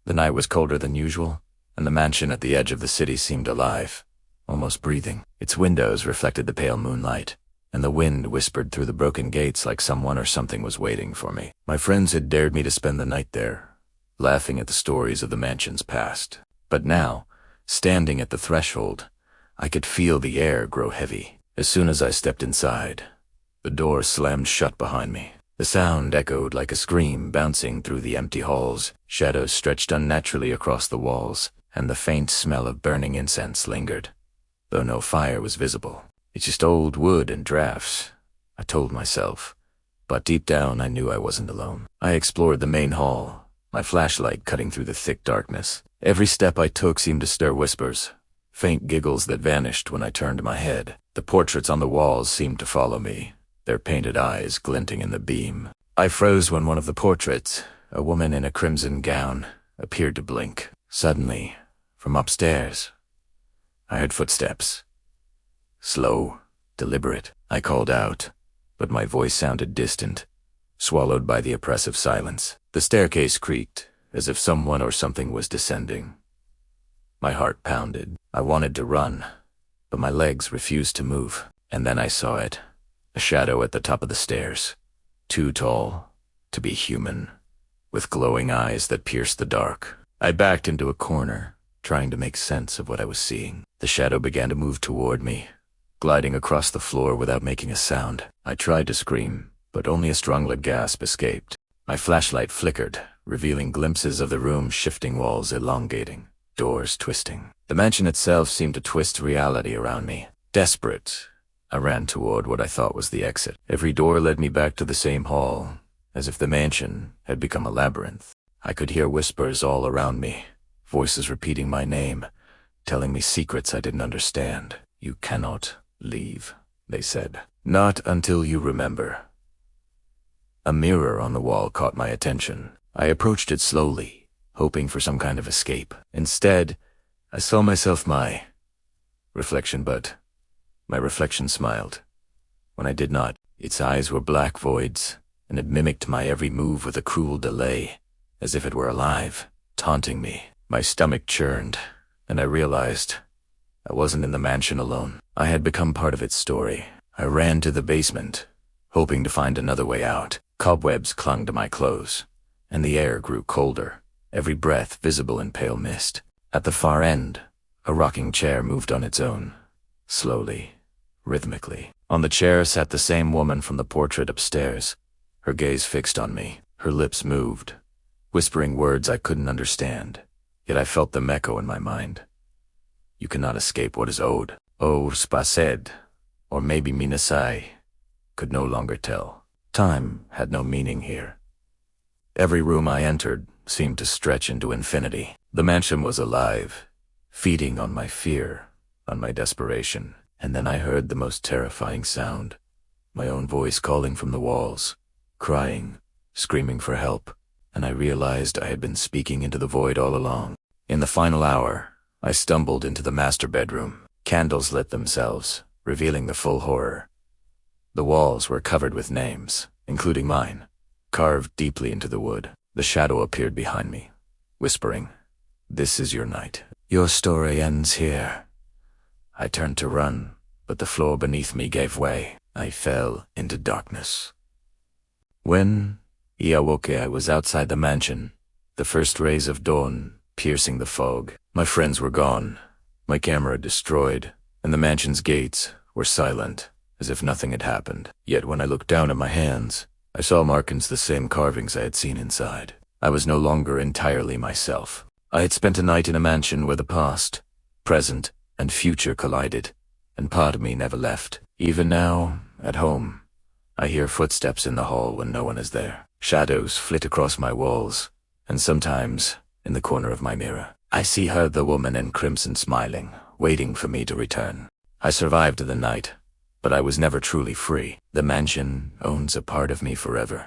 The night was colder than usual, and the mansion at the edge of the city seemed alive, almost breathing. Its windows reflected the pale moonlight, and the wind whispered through the broken gates like someone or something was waiting for me. My friends had dared me to spend the night there, laughing at the stories of the mansion's past. But now, standing at the threshold, I could feel the air grow heavy. As soon as I stepped inside, the door slammed shut behind me. The sound echoed like a scream bouncing through the empty halls. Shadows stretched unnaturally across the walls, and the faint smell of burning incense lingered, though no fire was visible. It's just old wood and drafts, I told myself, but deep down I knew I wasn't alone. I explored the main hall, my flashlight cutting through the thick darkness. Every step I took seemed to stir whispers, faint giggles that vanished when I turned my head. The portraits on the walls seemed to follow me, their painted eyes glinting in the beam. I froze when one of the portraits, a woman in a crimson gown, appeared to blink. Suddenly, from upstairs, I heard footsteps. Slow, deliberate. I called out, but my voice sounded distant, swallowed by the oppressive silence. The staircase creaked, as if someone or something was descending. My heart pounded. I wanted to run, but my legs refused to move. And then I saw it. A shadow at the top of the stairs, too tall to be human, with glowing eyes that pierced the dark. I backed into a corner, trying to make sense of what I was seeing. The shadow began to move toward me, gliding across the floor without making a sound. I tried to scream, but only a strangled gasp escaped. My flashlight flickered, revealing glimpses of the room's shifting walls elongating, doors twisting. The mansion itself seemed to twist reality around me. Desperate, I ran toward what I thought was the exit. Every door led me back to the same hall, as if the mansion had become a labyrinth. I could hear whispers all around me, voices repeating my name, telling me secrets I didn't understand. You cannot leave, they said. Not until you remember. A mirror on the wall caught my attention. I approached it slowly, hoping for some kind of escape. Instead, I saw myself my reflection, but my reflection smiled. When I did not, its eyes were black voids, and it mimicked my every move with a cruel delay, as if it were alive, taunting me. My stomach churned, and I realized I wasn't in the mansion alone. I had become part of its story. I ran to the basement, hoping to find another way out. Cobwebs clung to my clothes, and the air grew colder, every breath visible in pale mist. At the far end, a rocking chair moved on its own, slowly, rhythmically. On the chair sat the same woman from the portrait upstairs, her gaze fixed on me. Her lips moved, whispering words I couldn't understand, yet I felt them echo in my mind. You cannot escape what is owed. Oh, spased, or maybe minasai, could no longer tell. Time had no meaning here. Every room I entered seemed to stretch into infinity. The mansion was alive, feeding on my fear, on my desperation. And then I heard the most terrifying sound, my own voice calling from the walls, crying, screaming for help, and I realized I had been speaking into the void all along. In the final hour, I stumbled into the master bedroom. Candles lit themselves, revealing the full horror. The walls were covered with names, including mine, carved deeply into the wood. The shadow appeared behind me, whispering, "This is your night. Your story ends here." I turned to run, but the floor beneath me gave way. I fell into darkness. When I awoke, I was outside the mansion, the first rays of dawn piercing the fog. My friends were gone, my camera destroyed, and the mansion's gates were silent, as if nothing had happened. Yet when I looked down at my hands, I saw markings the same carvings I had seen inside. I was no longer entirely myself. I had spent a night in a mansion where the past, present, and future collided, and part of me never left. Even now, at home, I hear footsteps in the hall when no one is there. Shadows flit across my walls, and sometimes, in the corner of my mirror, I see her, the woman in crimson, smiling, waiting for me to return. I survived the night, but I was never truly free. The mansion owns a part of me forever.